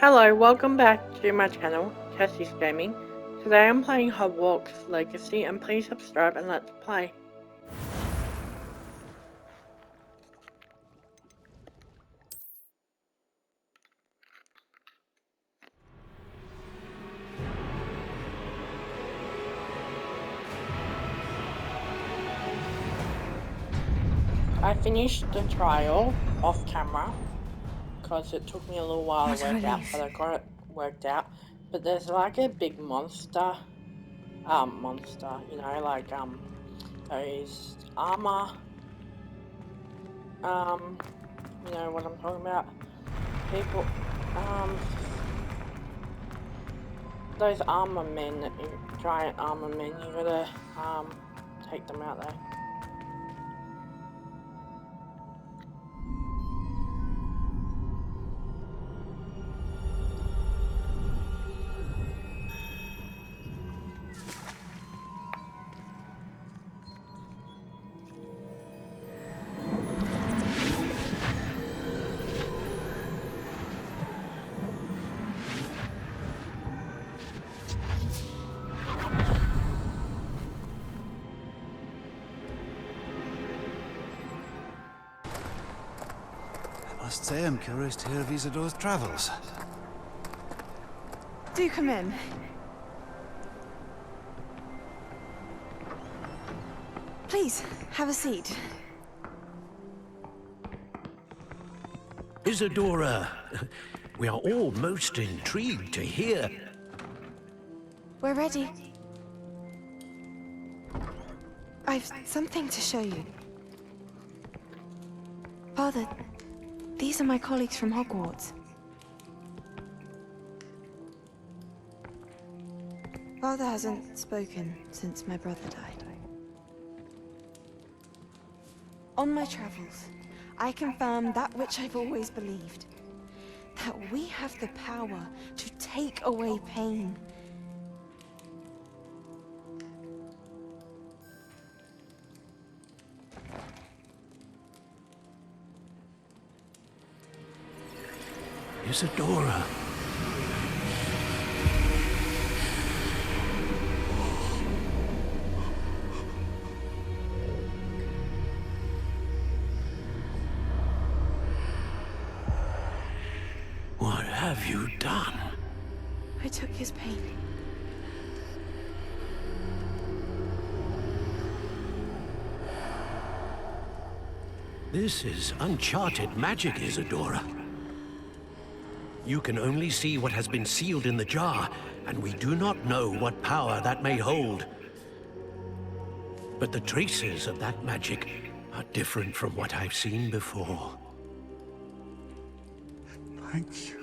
Hello, welcome back to my channel, Tessie's Gaming. Today I'm playing Hogwarts Legacy and please subscribe and let's play. I finished the trial off camera because it took me a little while to work out, but I got it worked out. But there's like a big monster, you know, like those armor, you know what I'm talking about, people, those armor men, giant armor men, you gotta take them out there. I must say I'm curious to hear of Isadore's travels. Do come in. Please, have a seat. Isadora, we are all most intrigued to hear. We're ready. I've something to show you. Father, these are my colleagues from Hogwarts. Father hasn't spoken since my brother died. On my travels, I confirm that which I've always believed. That we have the power to take away pain. Isadora. What have you done? I took his pain. This is uncharted magic, Isadora. You can only see what has been sealed in the jar, and we do not know what power that may hold. But the traces of that magic are different from what I've seen before. Thank you.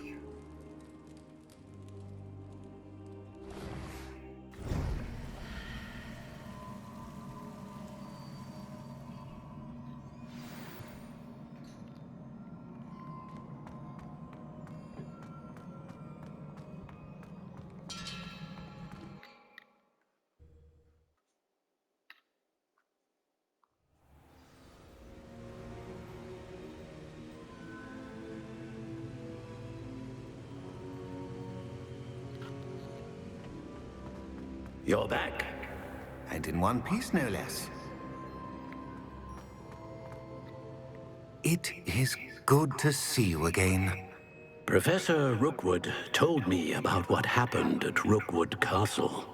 You're back. And in one piece, no less. It is good to see you again. Professor Rookwood told me about what happened at Rookwood Castle.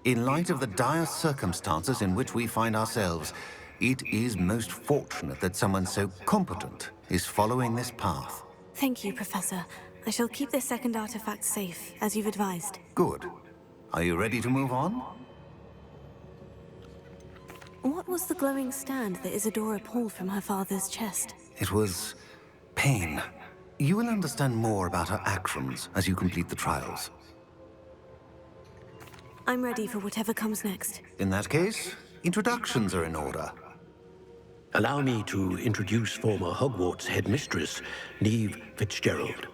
In light of the dire circumstances in which we find ourselves, it is most fortunate that someone so competent is following this path. Thank you, Professor. I shall keep this second artifact safe, as you've advised. Good. Are you ready to move on? What was the glowing stand that Isadora pulled from her father's chest? It was pain. You will understand more about her actions as you complete the trials. I'm ready for whatever comes next. In that case, introductions are in order. Allow me to introduce former Hogwarts headmistress, Neve Fitzgerald.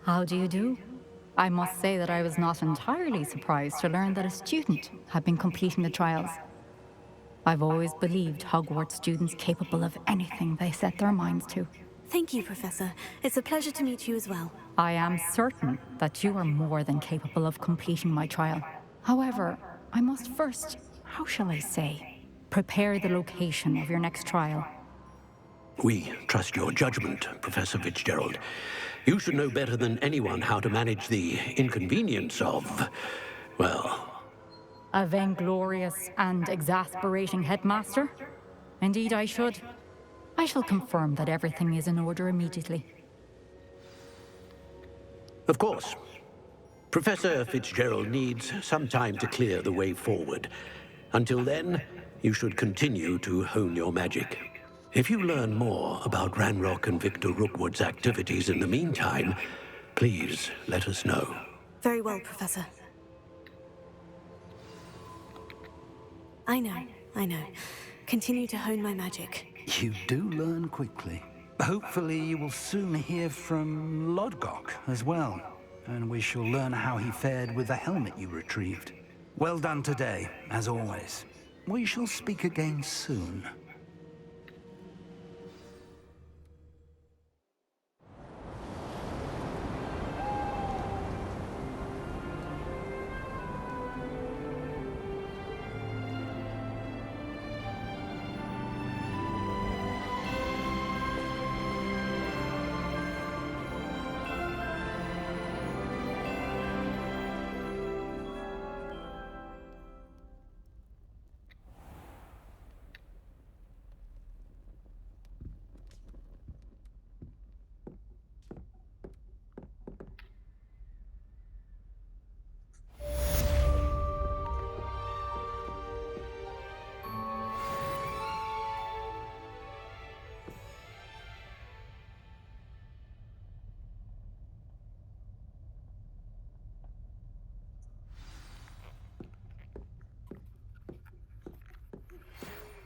How do you do? I must say that I was not entirely surprised to learn that a student had been completing the trials. I've always believed Hogwarts students capable of anything they set their minds to. Thank you, Professor. It's a pleasure to meet you as well. I am certain that you are more than capable of completing my trial. However, I must first, how shall I say, prepare the location of your next trial. We trust your judgment, Professor Fitzgerald. You should know better than anyone how to manage the inconvenience of, well... A vainglorious and exasperating headmaster? Indeed I should. I shall confirm that everything is in order immediately. Of course. Professor Fitzgerald needs some time to clear the way forward. Until then, you should continue to hone your magic. If you learn more about Ranrock and Victor Rookwood's activities in the meantime, please let us know. Very well, Professor. I know. Continue to hone my magic. You do learn quickly. Hopefully you will soon hear from Lodgok as well, and we shall learn how he fared with the helmet you retrieved. Well done today, as always. We shall speak again soon.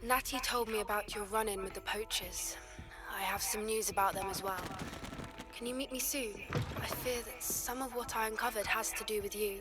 Natty told me about your run-in with the poachers. I have some news about them as well. Can you meet me soon? I fear that some of what I uncovered has to do with you.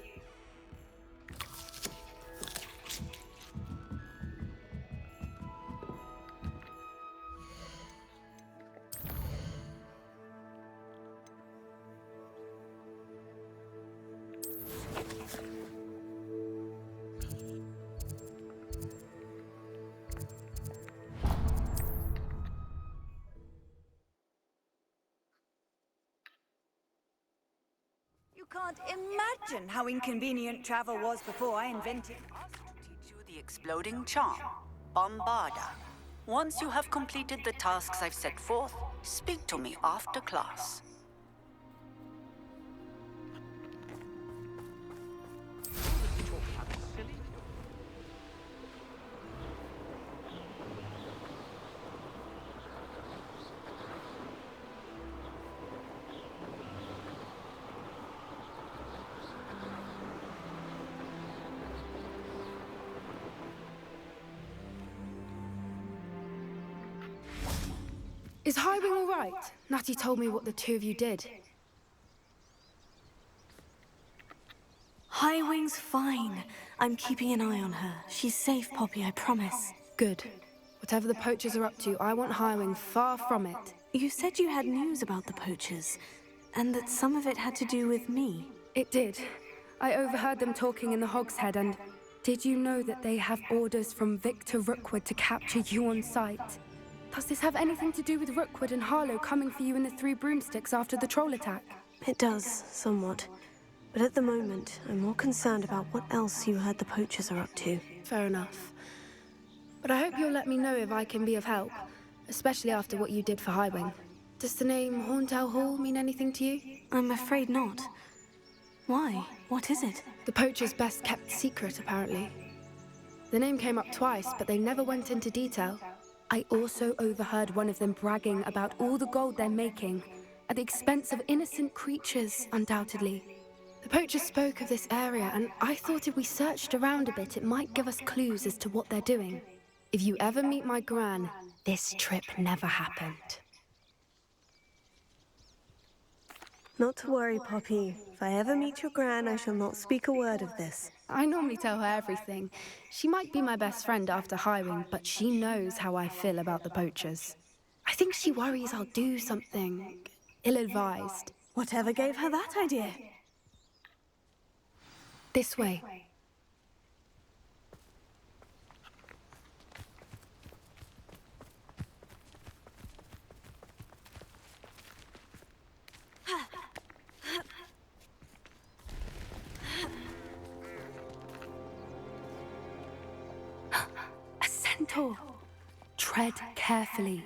You can't imagine how inconvenient travel was before I invented. To teach you the exploding charm, Bombarda. Once you have completed the tasks I've set forth, speak to me after class. Is Highwing all right? Natty told me what the two of you did. Highwing's fine. I'm keeping an eye on her. She's safe, Poppy, I promise. Good. Whatever the poachers are up to, I want Highwing far from it. You said you had news about the poachers, and that some of it had to do with me. It did. I overheard them talking in the Hogshead, and did you know that they have orders from Victor Rookwood to capture you on sight? Does this have anything to do with Rookwood and Harlow coming for you in the Three Broomsticks after the troll attack? It does, somewhat. But at the moment, I'm more concerned about what else you heard the poachers are up to. Fair enough. But I hope you'll let me know if I can be of help, especially after what you did for Highwing. Does the name Horntail Hall mean anything to you? I'm afraid not. Why? What is it? The poachers' best kept secret, apparently. The name came up twice, but they never went into detail. I also overheard one of them bragging about all the gold they're making, at the expense of innocent creatures, undoubtedly. The poachers spoke of this area, and I thought if we searched around a bit, it might give us clues as to what they're doing. If you ever meet my gran, this trip never happened. Not to worry, Poppy. If I ever meet your gran, I shall not speak a word of this. I normally tell her everything. She might be my best friend after hiring, but she knows how I feel about the poachers. I think she worries I'll do something ill-advised. Whatever gave her that idea? This way. A centaur. Tread carefully.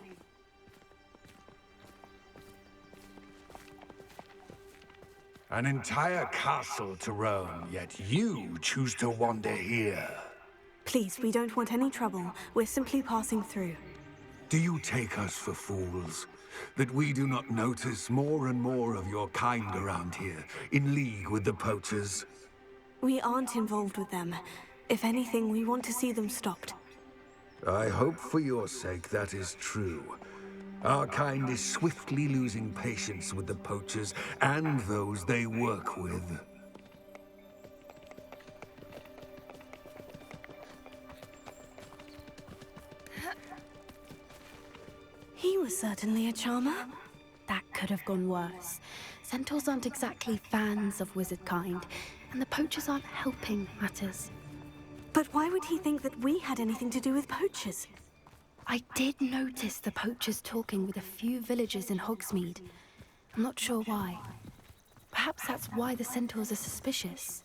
An entire castle to roam, yet you choose to wander here. Please, we don't want any trouble. We're simply passing through. Do you take us for fools? That we do not notice more and more of your kind around here, in league with the poachers? We aren't involved with them. If anything, we want to see them stopped. I hope for your sake that is true. Our kind is swiftly losing patience with the poachers and those they work with. He was certainly a charmer. That could have gone worse. Centaurs aren't exactly fans of wizard kind, and the poachers aren't helping matters. But why would he think that we had anything to do with poachers? I did notice the poachers talking with a few villagers in Hogsmeade. I'm not sure why. Perhaps that's why the centaurs are suspicious.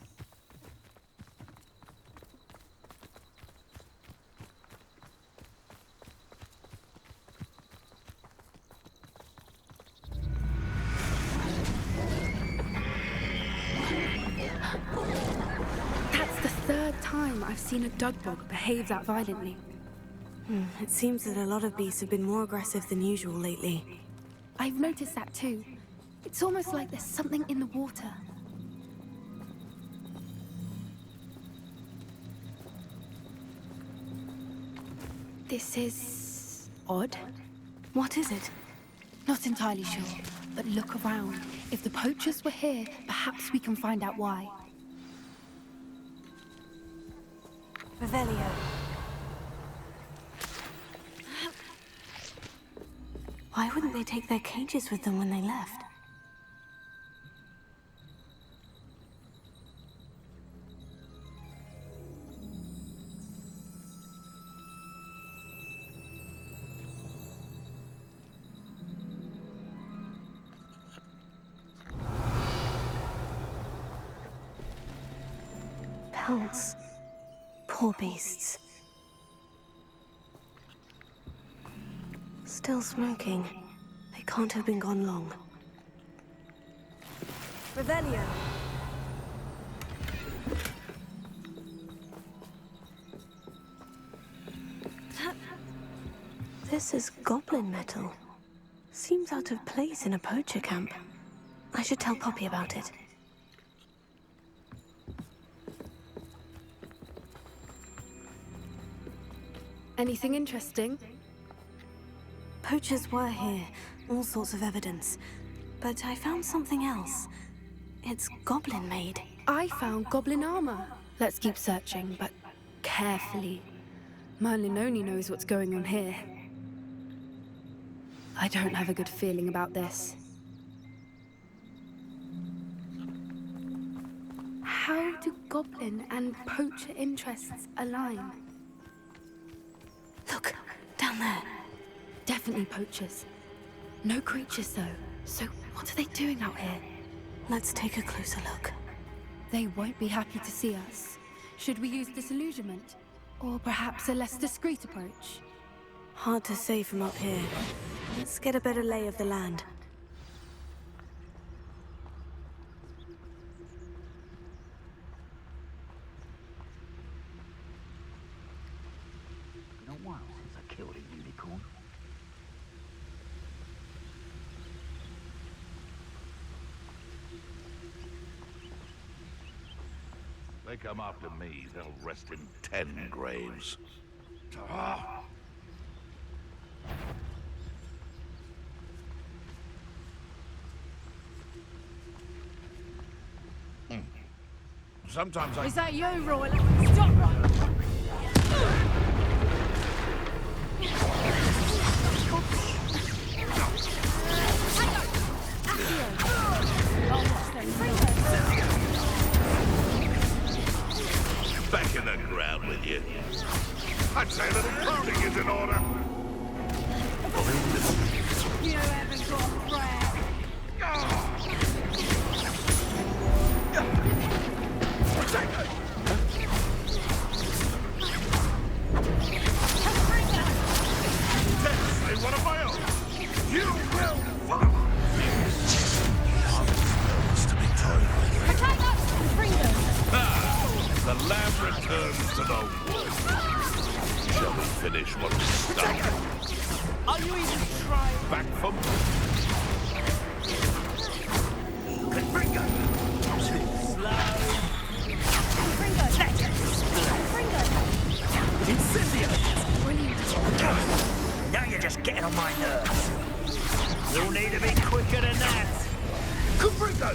That's the third time I've seen a dugbog behave that violently. It seems that a lot of beasts have been more aggressive than usual lately. I've noticed that too. It's almost like there's something in the water. This is odd. What is it? Not entirely sure, but look around. If the poachers were here, perhaps we can find out why. Revelio. Why wouldn't they take their cages with them when they left? Pelts. Poor beasts. Still smoking. They can't have been gone long. Revelio. This is goblin metal. Seems out of place in a poacher camp. I should tell Poppy about it. Anything interesting? Poachers were here, all sorts of evidence. But I found something else. It's goblin-made. I found goblin armor. Let's keep searching, but carefully. Merlin only knows what's going on here. I don't have a good feeling about this. How do goblin and poacher interests align? Look, down there. Definitely poachers. No creatures, though. So what are they doing out here? Let's take a closer look. They won't be happy to see us. Should we use disillusionment? Or perhaps a less discreet approach? Hard to say from up here. Let's get a better lay of the land. Been a while since I killed a unicorn. They come after me, they'll rest in 10 graves. Sometimes I... Is that you, Roy? Stop right! Back in the ground with you. I'd say a little cloning is in order. You haven't got breath. Say one of my own. You will follow. To be told. Attack us! Bring them! The lamb returns to the wood. Shall we finish what we started? Are you even trying? Back for more. Confringo! Too slow. Confringo! Confringo! Incendio! Brilliant. Now you're just getting on my nerves. You'll need to be quicker than that. Confringo!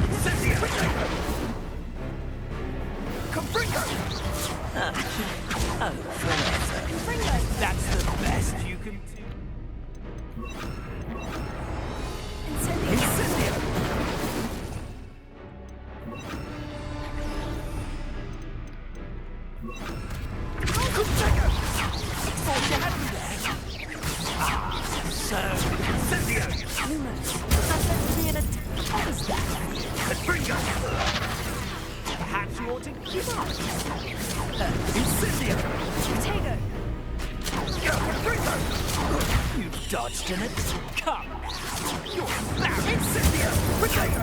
Incendio! Confringo! Oh, forever. Confringo! That's the best you can do. Incendio! Confringo! Thought you had me there. Ah, so, Incendio! That's meant to be an attack. What is that? Confringo! Perhaps you ought to give up. Incendio! Potato! Confringo! You dodged in it. Come now. You're back. Incendio! Potato!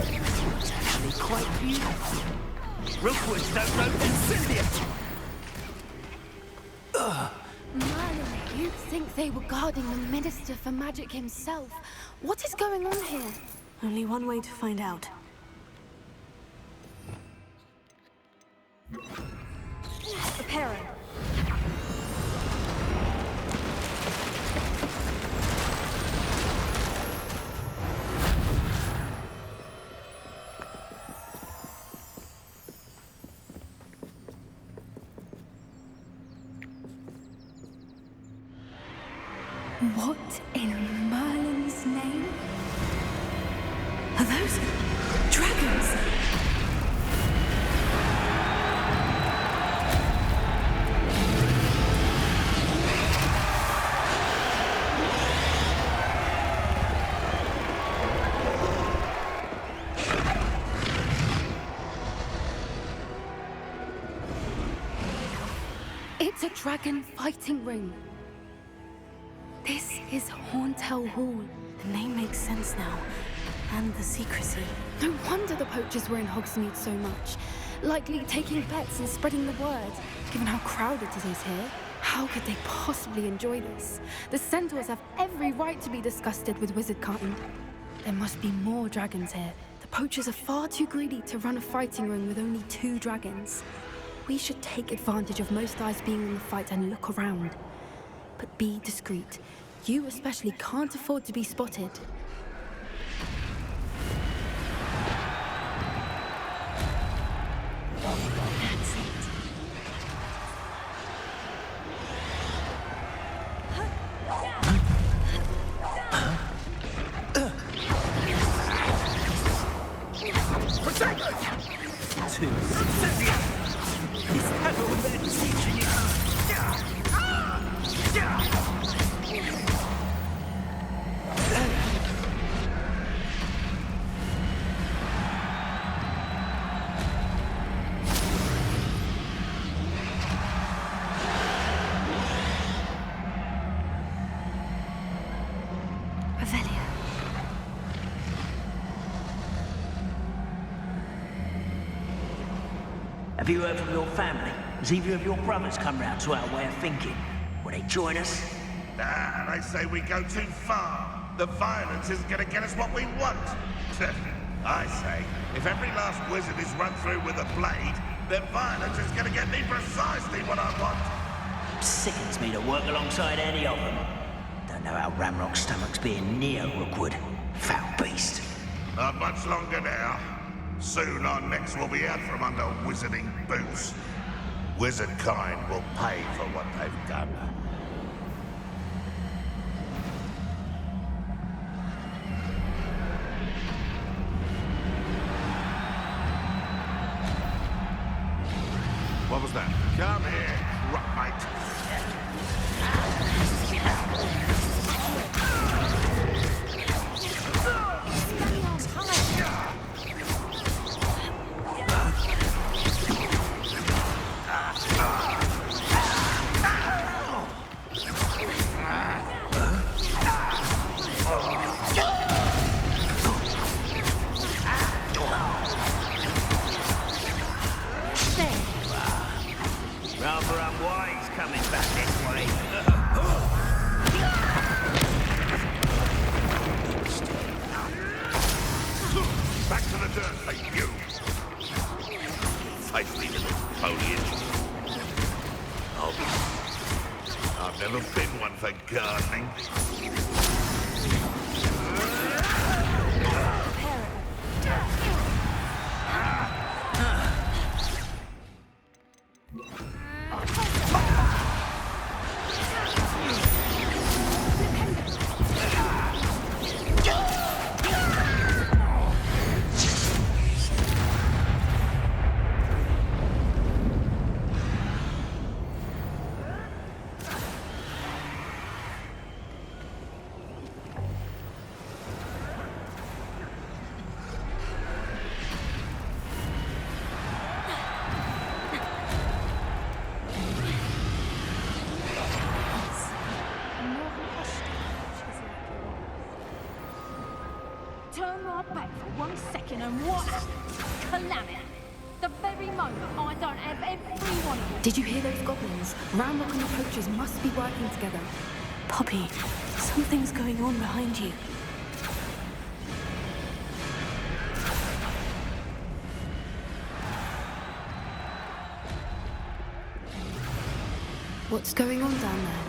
It's actually quite beautiful. Rookwoods don't know Incendio! Merlin, you'd think they were guarding the Minister for Magic himself. What is going on here? Only one way to find out. Preparing. What in Merlin's name? Are those dragons? It's a dragon fighting ring. This is Hauntel Hall. The name makes sense now. And the secrecy. No wonder the poachers were in Hogsmeade so much. Likely taking bets and spreading the word. Given how crowded it is here, how could they possibly enjoy this? The centaurs have every right to be disgusted with wizard kind. There must be more dragons here. The poachers are far too greedy to run a fighting ring with only 2 dragons. We should take advantage of most eyes being in the fight and look around. But be discreet. You especially can't afford to be spotted. That's it. Two. Is that all they're teaching you? Revelia. Have you heard from your family? Has either of your brothers come round to our way of thinking? Will they join us? Nah, they say we go too far. The violence isn't gonna get us what we want. I say, if every last wizard is run through with a blade, then violence is gonna get me precisely what I want. Sickens me to work alongside any of them. Don't know how Ramrock's stomach's being near Rookwood. foul beast. Not much longer now. Soon our necks will be out from under wizarding boots. Wizard kind will pay for what they've done. What was that? Come here, rockmate. Rather unwise coming back this way. Back to the dirt, thank you. Safely to the foliage. I've never been one for gardening. Turn right back for 1 second and watch calamity. The very moment I don't have every one of them. Did you hear those goblins? Ramrock and the poachers must be working together. Poppy, something's going on behind you. What's going on down there?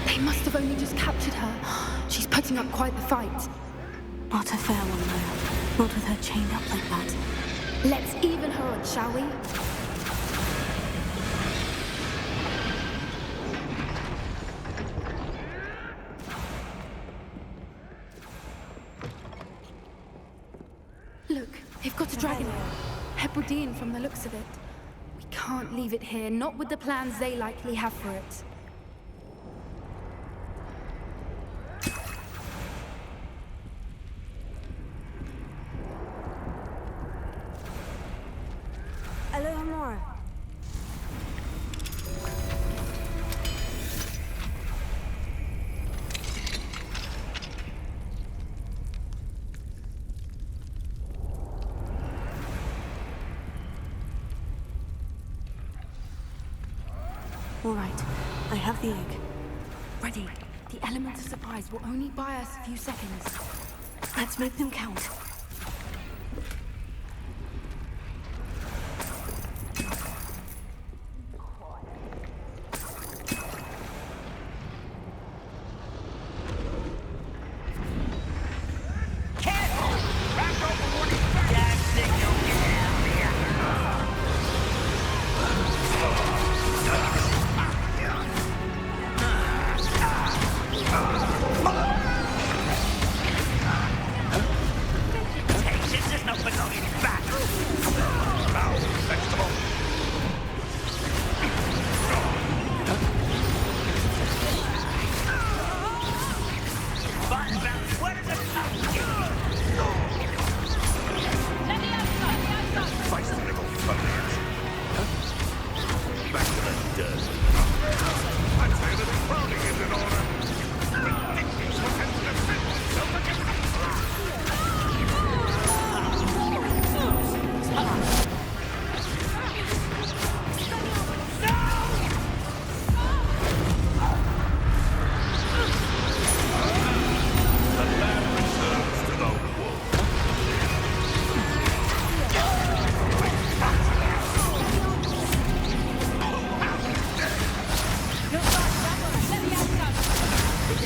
They must have only just captured her. She's putting up quite the fight. Not a fair one, though. Not with her chained up like that. Let's even her on, shall we? Look, they've got a dragon here. Hebridean from the looks of it. We can't leave it here, not with the plans they likely have for it. Eleonora. All right, I have the egg. Ready. The element of surprise will only buy us a few seconds. Let's make them count.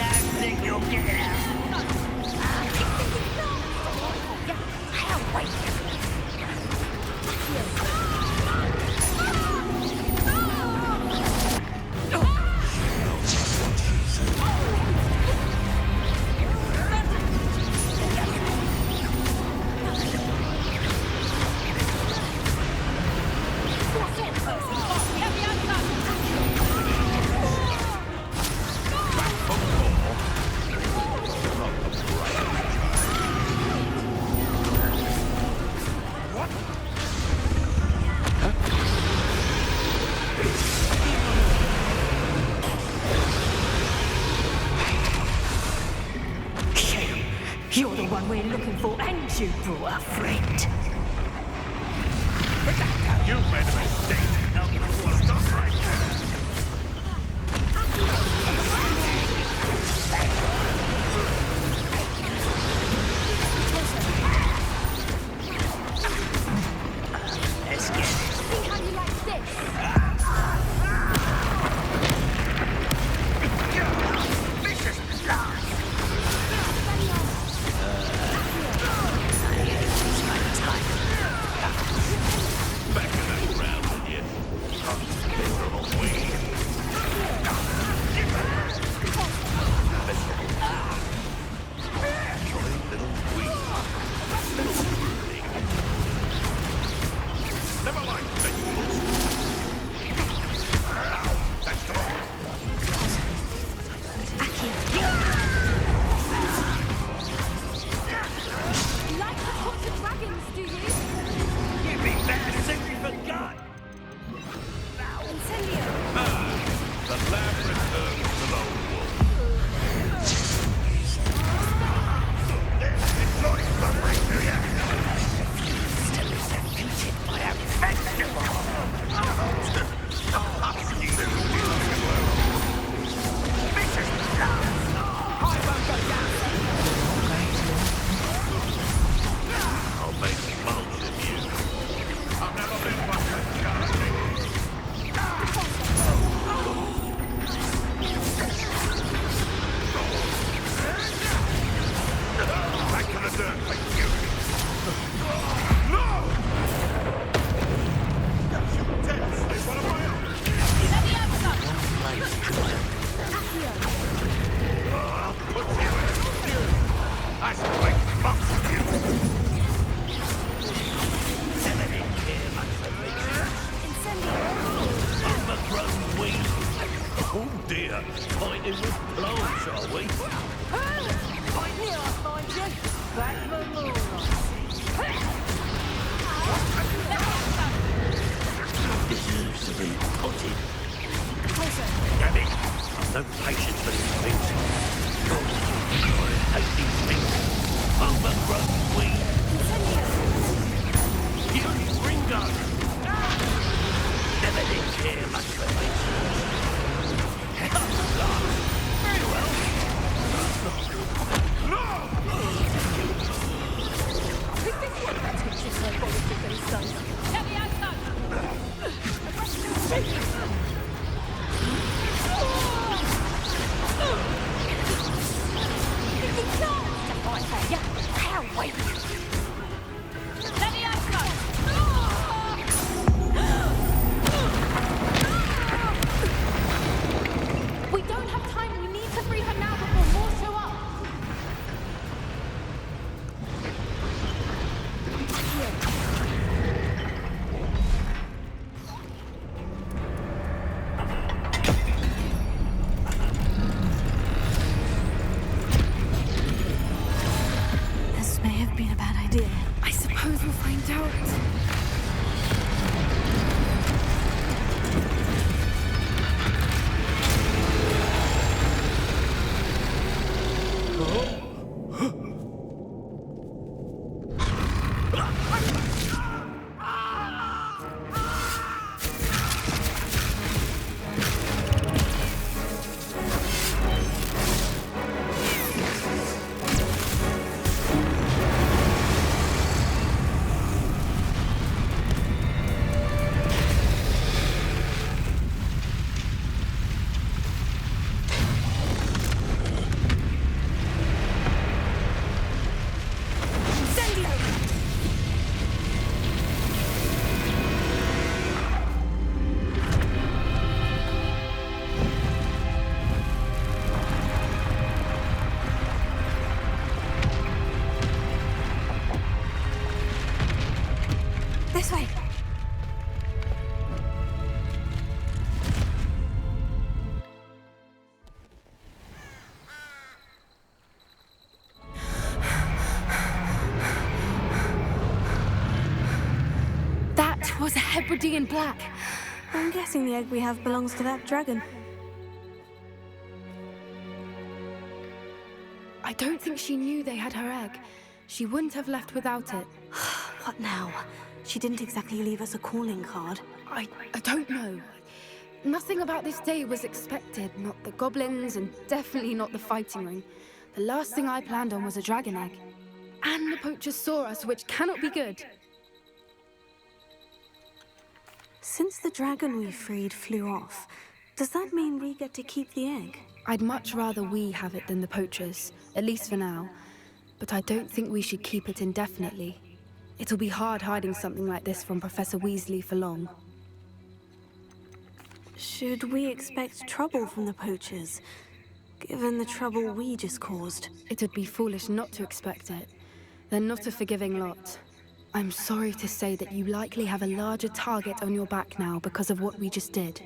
don't think you'll get out. I'll wait. You're the one we're looking for, and you brought a friend. You made a mistake. Stop right there. Let's get it. See how you like this? Vicious blast. Back in that round with you. Miserable weed. Little weed. Never mind vegetables. Vegetable. You like to talk to dragons, do you? You'd be bad as if we forgot. Incendio. The lab returns to the wolf. It's not suffering, do you? Still is defeated by a vegetable. Vicious blast. I won't go down. I'll make mulch of you. I've never been one to charge. Back to the dirt, thank you. No! It's one of my own. I'll put you in a stew. I shall make months of you. Never did care much for me. Overgrown weed. Oh dear. Fighting with plants, are we? Here I find you. Back for more. Deserves to be potted. Damn it. I've no patience for these things. I hate these things. Overgrown weed. You Ringo. Never did care much for me. Very well. Is this what that teaches her politics and sons? Let me out, son. We don't have time. We need to free her now before more show up. This may have been a bad idea. I suppose we'll find out. was a Hebridean black. I'm guessing the egg we have belongs to that dragon. I don't think she knew they had her egg. She wouldn't have left without it. What now? She didn't exactly leave us a calling card. I don't know. Nothing about this day was expected. Not the goblins, and definitely not the fighting ring. The last thing I planned on was a dragon egg. And the poachers saw us, which cannot be good. Since the dragon we freed flew off, does that mean we get to keep the egg? I'd much rather we have it than the poachers, at least for now. But I don't think we should keep it indefinitely. It'll be hard hiding something like this from Professor Weasley for long. Should we expect trouble from the poachers, given the trouble we just caused? It'd be foolish not to expect it. They're not a forgiving lot. I'm sorry to say that you likely have a larger target on your back now because of what we just did.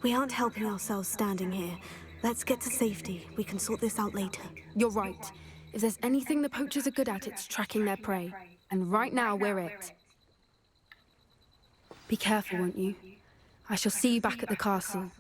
We aren't helping ourselves standing here. Let's get to safety. We can sort this out later. You're right. If there's anything the poachers are good at, it's tracking their prey. And right now, we're it. Be careful, won't you? I shall see you back at the castle.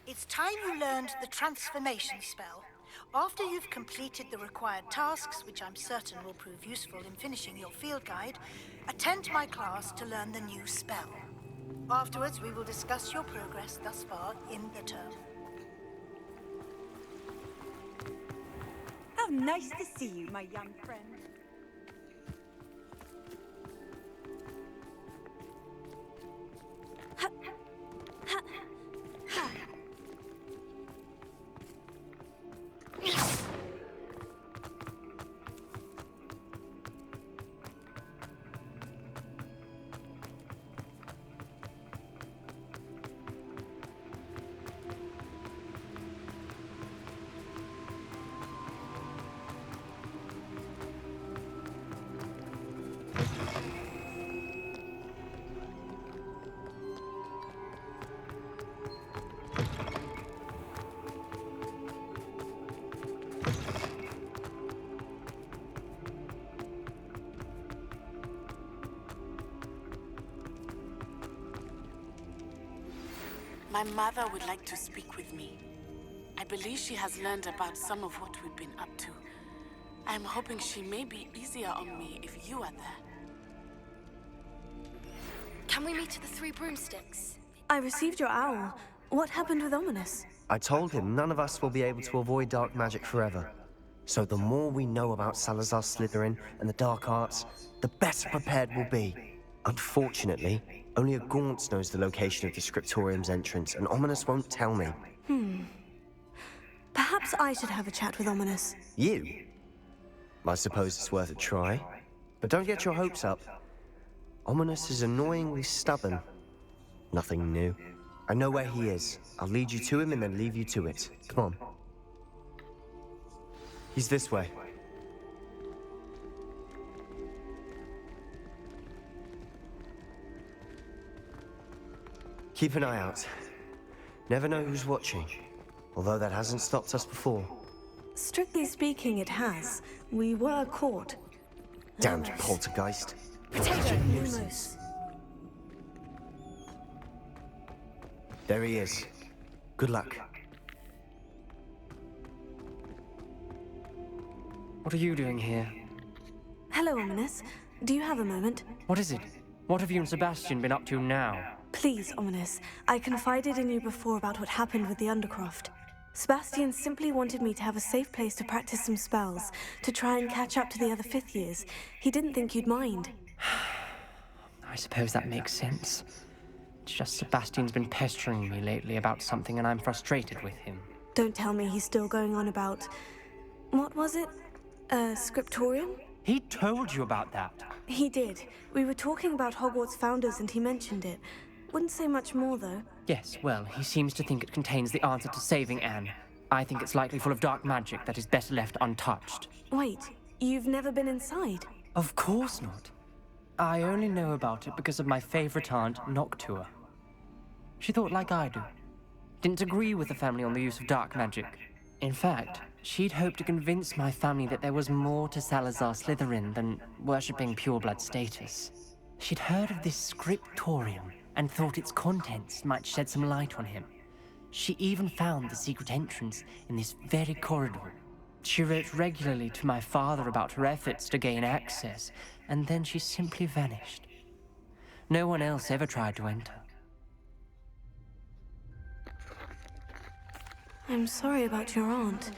It's time you learned the transformation spell. After you've completed the required tasks, which I'm certain will prove useful in finishing your field guide, attend my class to learn the new spell. Afterwards, we will discuss your progress thus far in the term. How nice to see you, my young friend. My mother would like to speak with me. I believe she has learned about some of what we've been up to. I'm hoping she may be easier on me if you are there. Can we meet at the Three Broomsticks? I received your owl. What happened with Ominous? I told him none of us will be able to avoid dark magic forever. So the more we know about Salazar Slytherin and the dark arts, the better prepared we'll be. Unfortunately, only a Gaunt knows the location of the Scriptorium's entrance, and Ominous won't tell me. Perhaps I should have a chat with Ominous. You? I suppose it's worth a try. But don't get your hopes up. Ominous is annoyingly stubborn. Nothing new. I know where he is. I'll lead you to him and then leave you to it. Come on. He's this way. Keep an eye out. Never know who's watching. Although that hasn't stopped us before. Strictly speaking, it has. We were caught. Damned poltergeist. Potato, Lumos. There he is. Good luck. What are you doing here? Hello, Ominous. Do you have a moment? What is it? What have you and Sebastian been up to now? Please, Ominous. I confided in you before about what happened with the Undercroft. Sebastian simply wanted me to have a safe place to practice some spells, to try and catch up to the other fifth years. He didn't think you'd mind. I suppose that makes sense. It's just Sebastian's been pestering me lately about something and I'm frustrated with him. Don't tell me he's still going on about What was it? A scriptorium? He told you about that. He did. We were talking about Hogwarts founders and he mentioned it. Wouldn't say much more, though. Yes, well, he seems to think it contains the answer to saving Anne. I think it's likely full of dark magic that is better left untouched. Wait, you've never been inside? Of course not. I only know about it because of my favorite aunt, Noctua. She thought like I do. Didn't agree with the family on the use of dark magic. In fact, she'd hoped to convince my family that there was more to Salazar Slytherin than worshipping pureblood status. She'd heard of this scriptorium and thought its contents might shed some light on him. She even found the secret entrance in this very corridor. She wrote regularly to my father about her efforts to gain access, and then she simply vanished. No one else ever tried to enter. I'm sorry about your aunt.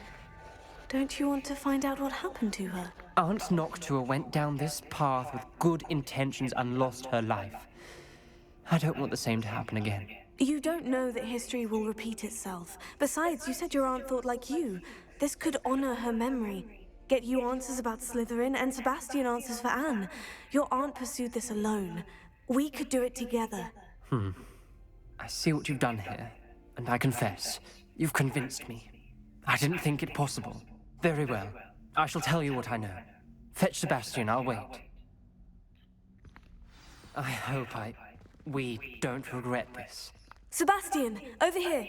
Don't you want to find out what happened to her? Aunt Noctua went down this path with good intentions and lost her life. I don't want the same to happen again. You don't know that history will repeat itself. Besides, you said your aunt thought like you. This could honor her memory. Get you answers about Slytherin and Sebastian answers for Anne. Your aunt pursued this alone. We could do it together. I see what you've done here, and I confess, you've convinced me. I didn't think it possible. Very well. I shall tell you what I know. Fetch Sebastian, I'll wait. I hope we don't regret this. Sebastian, over here!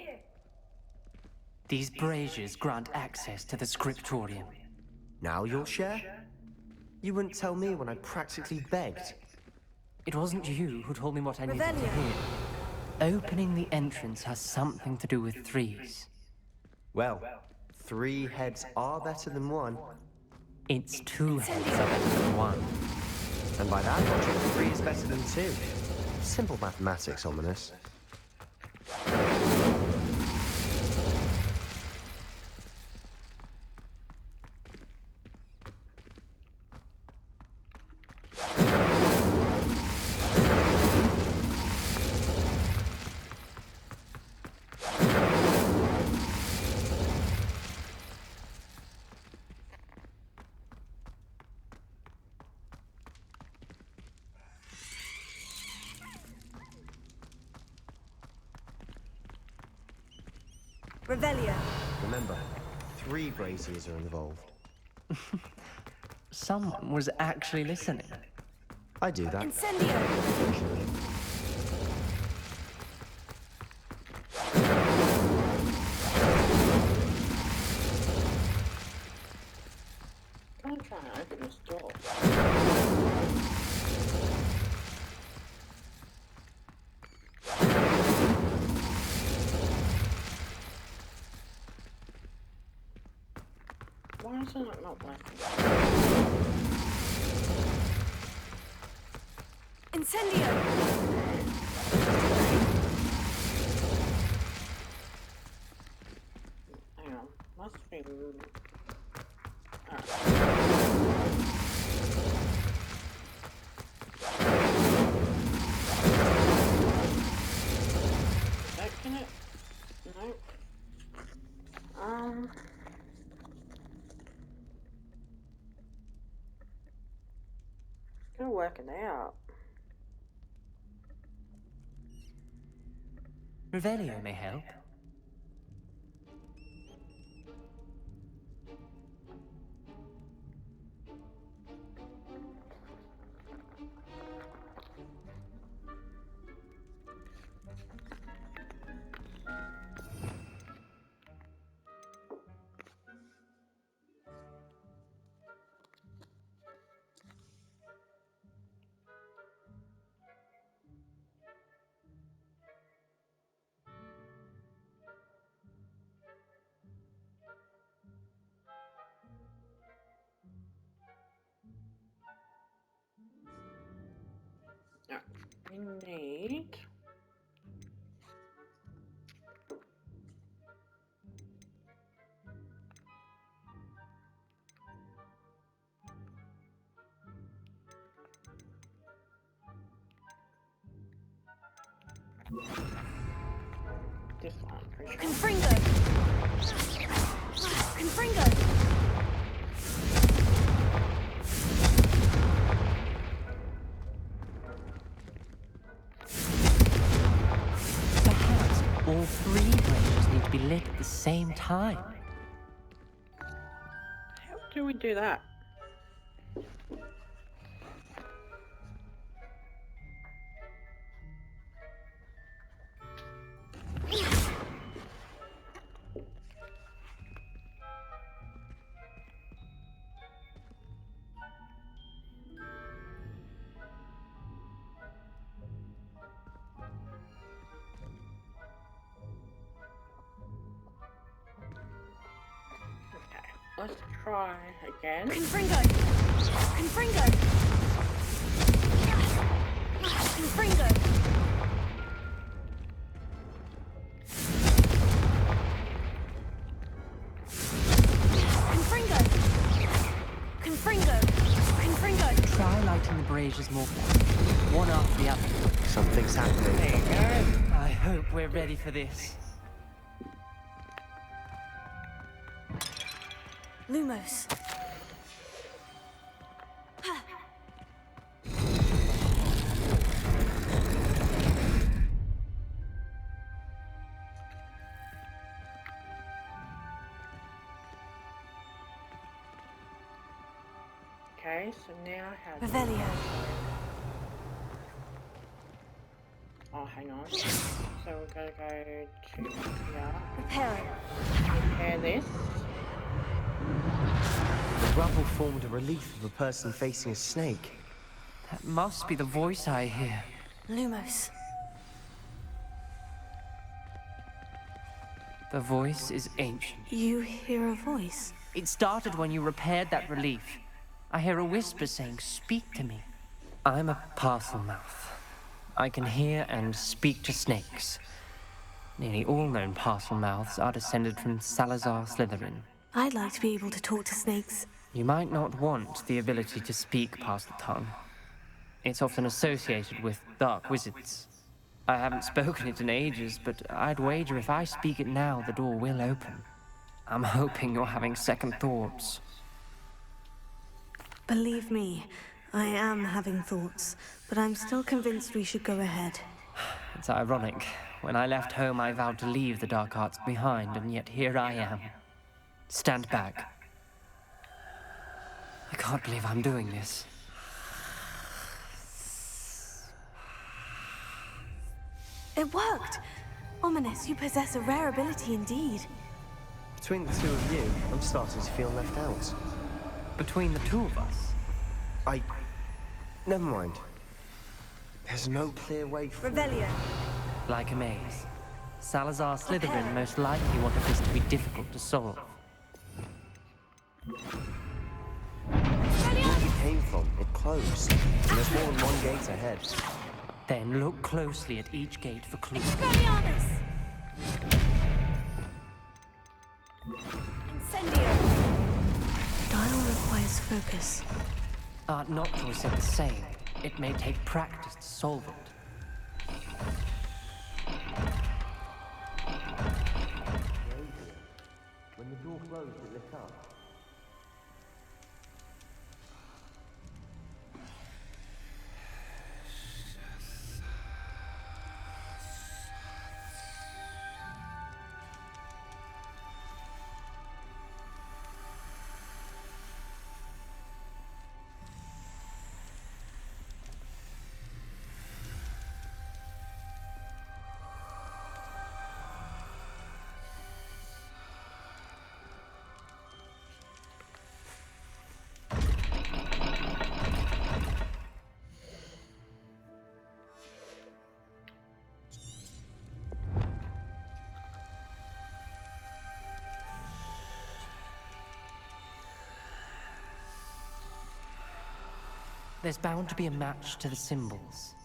These braziers grant access to the scriptorium. Now you'll share? You wouldn't tell me when I practically begged. It wasn't you who told me what I needed to hear. Opening the entrance has something to do with threes. Well, 3 heads are better than 1. It's 2 heads are better than 1. And by that logic, 3 is better than 2. Simple mathematics, ominous. Revelio. Remember, 3 braziers are involved. Someone was actually listening. I do that. Incendio. I'm trying to open this door. Why is it not working? Incendio. Hang on, must be. Can it? No. Still working out. Revelio may help. Yeah, we need. This one, pretty sure. Confringo. Confringo. all 3 braziers need to be lit at the same time. How do we do that? Let's try again. Confringo! Confringo! Confringo! Confringo! Confringo! Confringo! Try lighting the braziers more one after the other. Something's happening. There you go. I hope we're ready for this. Lumos. Okay, so now how Revelio. Oh, hang on. So we're gonna go to here. Repairing. Repair this. The rubble formed a relief of a person facing a snake. That must be the voice I hear. Lumos. The voice is ancient. You hear a voice? It started when you repaired that relief. I hear a whisper saying, "Speak to me." I'm a parcel mouth. I can hear and speak to snakes. Nearly all known parcel mouths are descended from Salazar Slytherin. I'd like to be able to talk to snakes. You might not want the ability to speak past the tongue. It's often associated with dark wizards. I haven't spoken it in ages, but I'd wager if I speak it now, the door will open. I'm hoping you're having second thoughts. Believe me, I am having thoughts, but I'm still convinced we should go ahead. It's ironic. When I left home, I vowed to leave the dark arts behind, and yet here I am. Stand back. I can't believe I'm doing this. It worked! Ominous, you possess a rare ability indeed. Between the two of you, I'm starting to feel left out. Between the two of us? Never mind. There's no clear way forward. Revelio. Like a maze. Salazar Slytherin most likely wanted this to be difficult to solve. Where you came from, it closed. And there's more than one gate ahead. Then look closely at each gate for clues. Expelliarmus! Incendio! Dial requires focus. Art Noctua said the same. It may take practice to solve it. When the door closed, it lit up. There's bound to be a match to the symbols.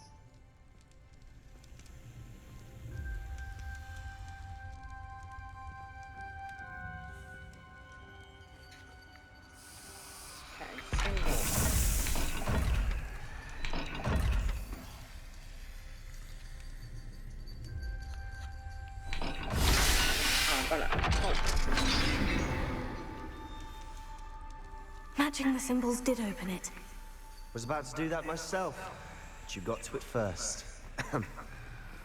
Matching the symbols did open it. Was about to do that myself, but you got to it first.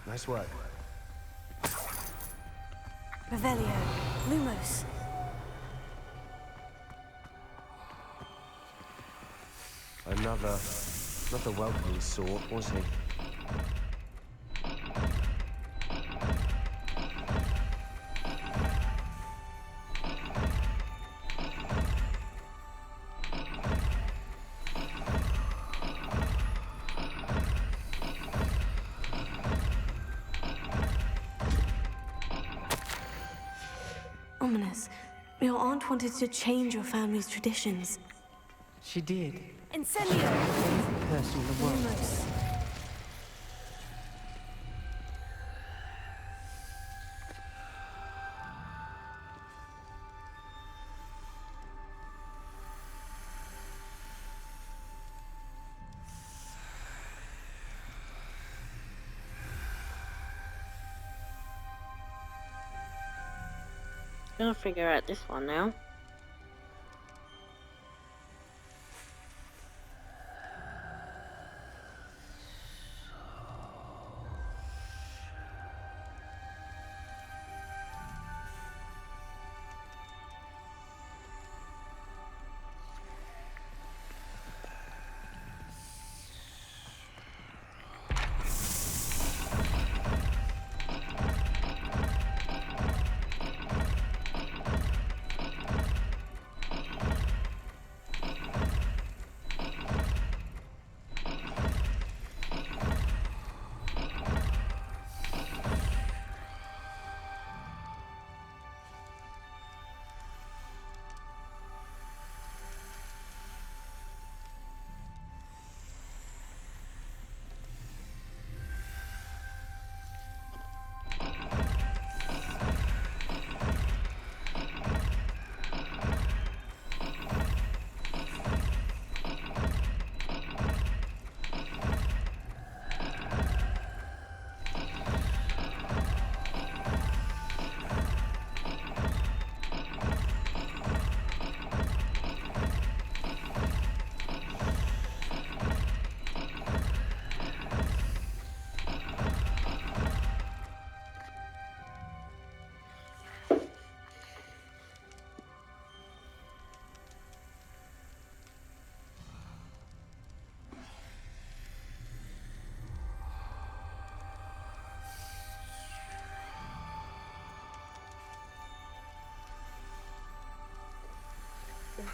Nice work. Revelio. Lumos. Not the welcoming sort, was he? Ominous. Your aunt wanted to change your family's traditions. She did. Incendio. Person in the world. Lumos. Gonna figure out this one now.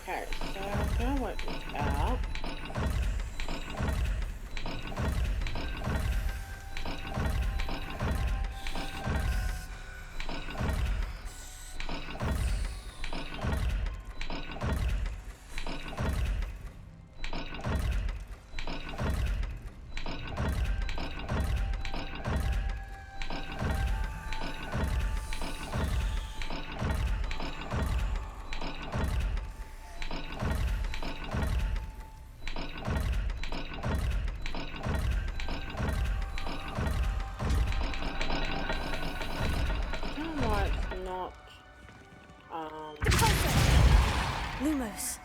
Okay, so I'm gonna work this out. Lumos.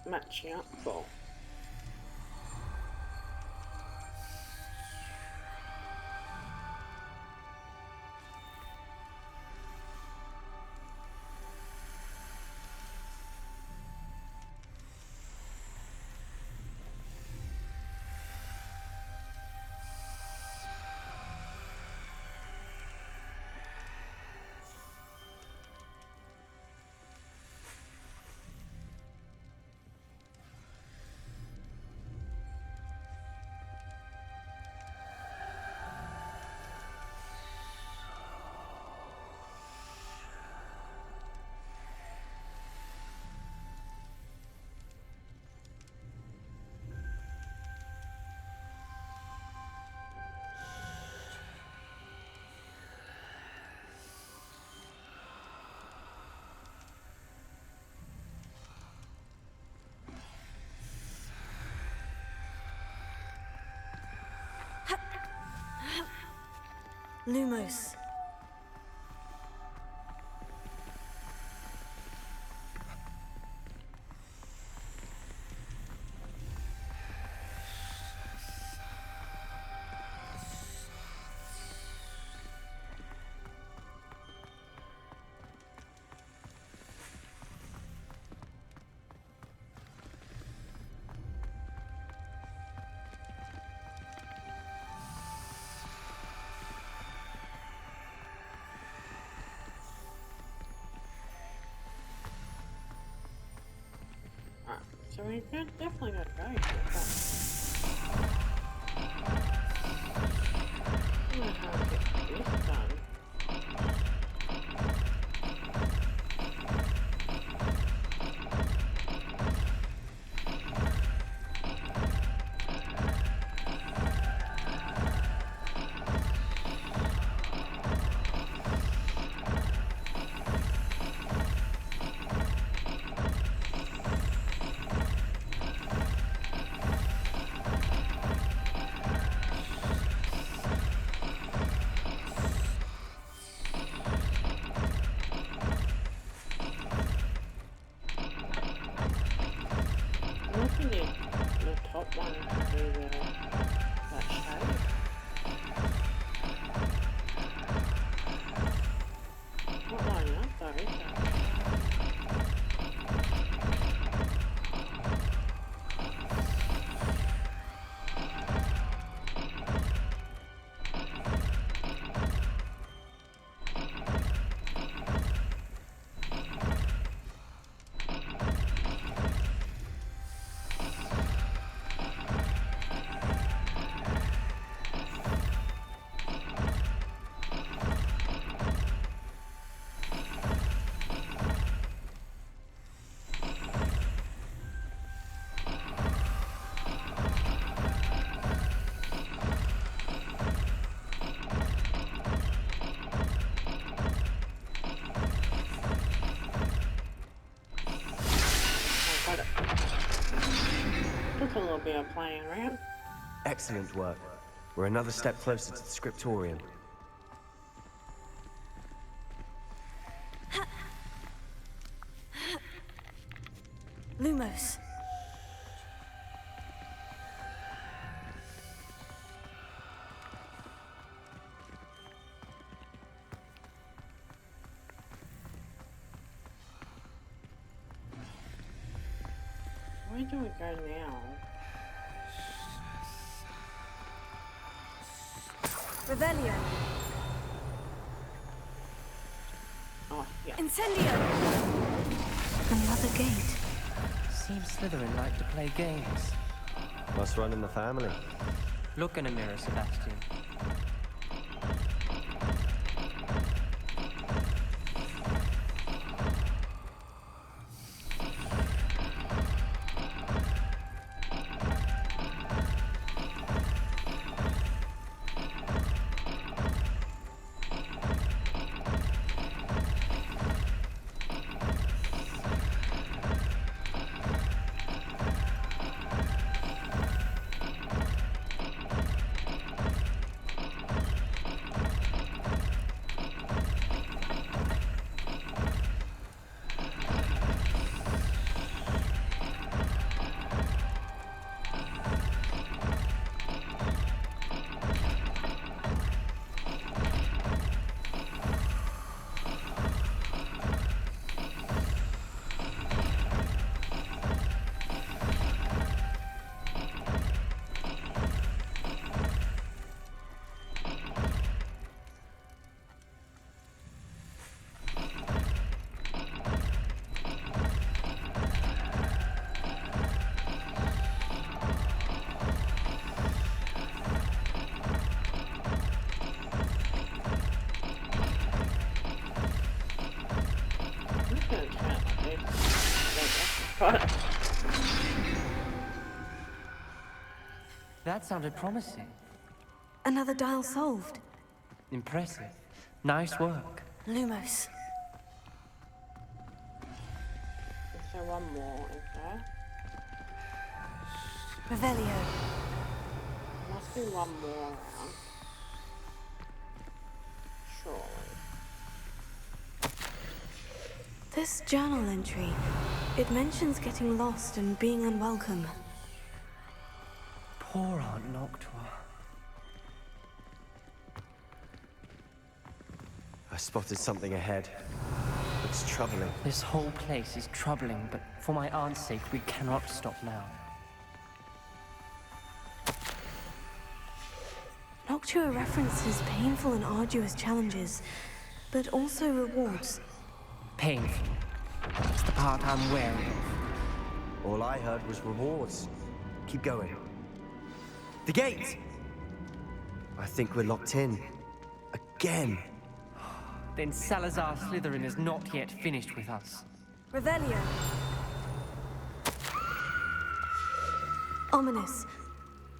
Matching up for. Lumos. So we're definitely gonna go to that. I'm gonna have to get this done. The top one to do that shape. Not lining up though, is it? Took a little bit of playing around. Excellent work. We're another step closer to the scriptorium. Lumos. Where do we go now? Revelio. Oh, yeah. Incendio. Another gate. Seems Slytherin like to play games. Must run in the family. Look in a mirror, Sebastian. That sounded promising. Another dial solved. Impressive. Nice work. Lumos. Is there one more, is there? Revelio. Must be one more around. Surely. This journal entry, it mentions getting lost and being unwelcome. Poor Aunt Noctua. I spotted something ahead. It's troubling. This whole place is troubling, but for my aunt's sake, we cannot stop now. Noctua references painful and arduous challenges, but also rewards. Painful. That's the part I'm wary of. All I heard was rewards. Keep going. The gate! I think we're locked in. Again. Then Salazar Slytherin is not yet finished with us. Revelio. Ominous.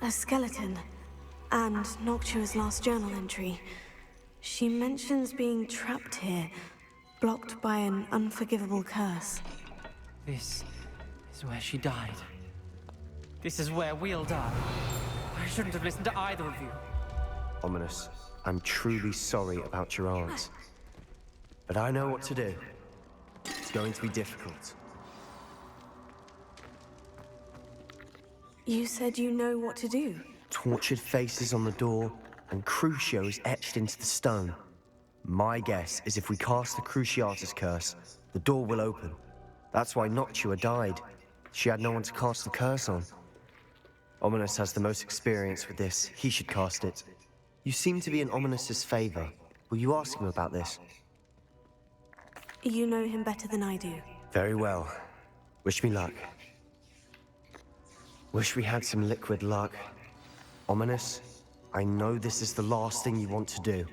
A skeleton. And Noctua's last journal entry. She mentions being trapped here, blocked by an unforgivable curse. This is where she died. This is where we'll die. I shouldn't have listened to either of you. Ominous, I'm truly sorry about your aunt. But I know what to do. It's going to be difficult. You said you know what to do. Tortured faces on the door, and Crucios etched into the stone. My guess is if we cast the Cruciatus curse, the door will open. That's why Noctua died. She had no one to cast the curse on. Ominous has the most experience with this. He should cast it. You seem to be in Ominous's favor. Will you ask him about this? You know him better than I do. Very well. Wish me luck. Wish we had some liquid luck. Ominous, I know this is the last thing you want to do.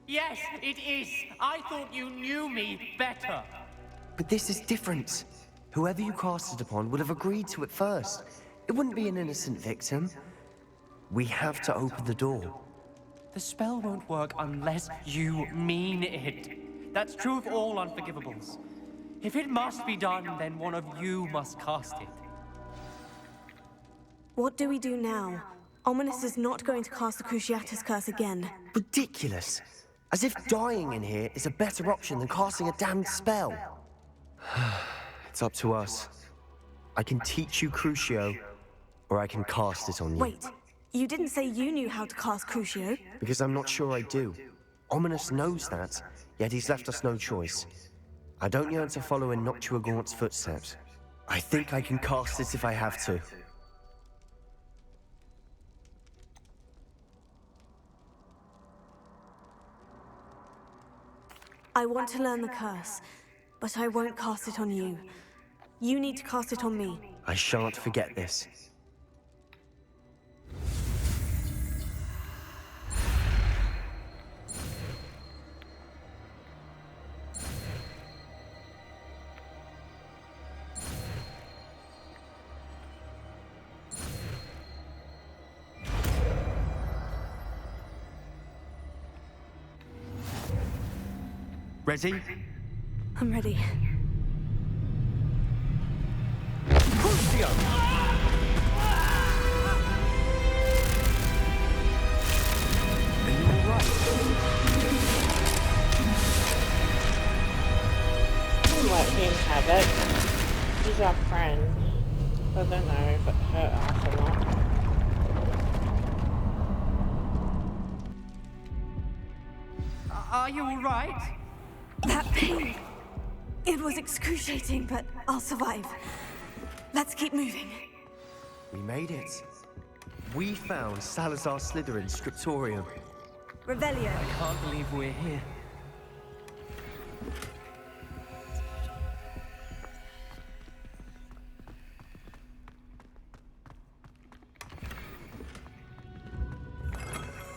Yes, it is. I thought you knew me better. But this is different. Whoever you cast it upon would have agreed to it first. It wouldn't be an innocent victim. We have to open the door. The spell won't work unless you mean it. That's true of all unforgivables. If it must be done, then one of you must cast it. What do we do now? Ominous is not going to cast the Cruciatus curse again. Ridiculous. As if dying in here is a better option than casting a damned spell. It's up to us. I can teach you Crucio, or I can cast it on you. Wait, you didn't say you knew how to cast Crucio? Because I'm not sure I do. Ominous knows that, yet he's left us no choice. I don't yearn to follow in Noctua Gaunt's footsteps. I think I can cast it if I have to. I want to learn the curse, but I won't cast it on you. You need to cast it on me. I shan't forget this. Ready? I'm ready. Crucio! Are you alright? Let him have it. He's our friend. I don't know if it hurt us or not. Are you alright? That pain. It was excruciating, but I'll survive. Let's keep moving. We made it. We found Salazar Slytherin's scriptorium. Revelio. I can't believe we're here.